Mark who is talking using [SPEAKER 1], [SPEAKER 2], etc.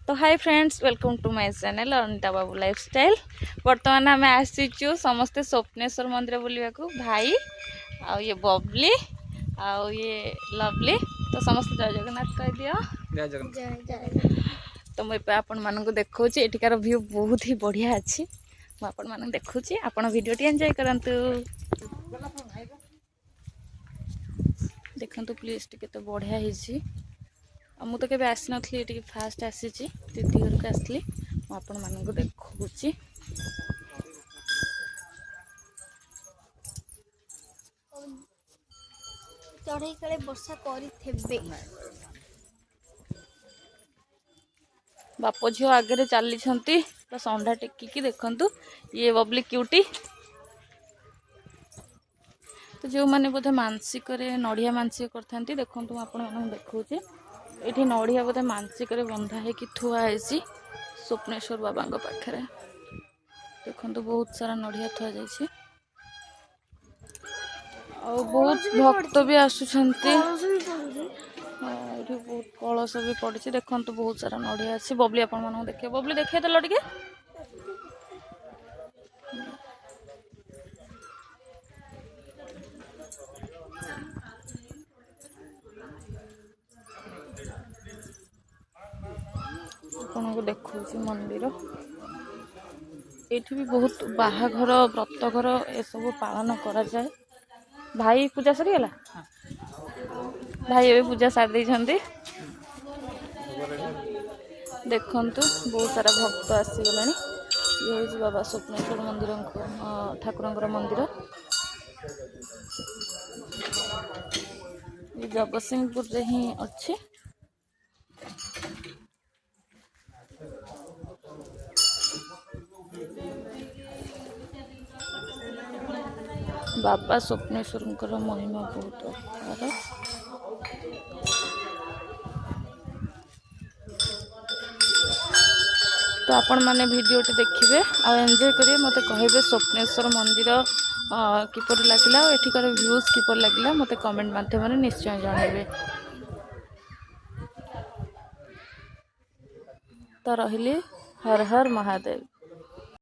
[SPEAKER 1] तो hi friends, welcome to my channel Anita Babu lifestyle. बर्तमान आम आसीचु समस्ते स्वप्नेश्वर मंदिर बुलवा भाई आ ये बबली आ ये लवली। तो समस्त जय जगन्नाथ कह दियो।
[SPEAKER 2] जय जगन्नाथ।
[SPEAKER 1] तो मुझे आपण मानक देखा एଠିकार व्यू बहुत ही बढ़िया अच्छी। मुझे मानक देखुची आपण वीडियो एंजॉय करंतु। देखंतु प्लीज टिके तो बढ़िया हिची। मु तो केबे आसी नथली, टिके फास्ट आसीची दीदी घर को आसली। आपण मानक देखुची
[SPEAKER 3] चढ़ई काले वर्षा करिथेबे।
[SPEAKER 1] बाप झील आगे चली तो संडा टेकिकी देखंतु ये बबली क्यूटी। तो जो मैंने बोधे मानसिक नड़िया मानसिक करथांती देखंतु आपण मानक देखौची एठी नड़िया बोधे मानसिक बंधा है कि थुआई स्वप्नेश्वर बाबा पाखे। देखंतु बहुत सारा नड़िया थुआ जाइए और बहुत भक्त भी आसुछंती। बहुत कलश भी पड़ी। देखंतु बहुत सारा नड़िया अच्छी। बबली आपण मानक देखे, बबली देखे देल टिके। आपको देखा मंदिर ये भी बहुत बाहाघर व्रतघर ए सब पालन करा जाए। भाई पूजा सरीगला, भाई ये पूजा सारी देइछंती। देखंतु बहुत सारा भक्त आसीगला। ये हूँ बाबा स्वप्नेश्वर मंदिर ठाकुर मंदिर। ये जगतसिंहपुर रे ही अच्छे। बाबा स्वप्नेश्वर महिमा बहुत अपार। तो आपण माने वीडियो देखिए आ एंजॉय करिए। मते कहिबे स्वप्नेश्वर मंदिर किपर लगिला और एठिकार व्यूज किपर लगिला मते कमेंट माध्यम निश्चय जणाइबे। तो रहिली हर हर महादेव।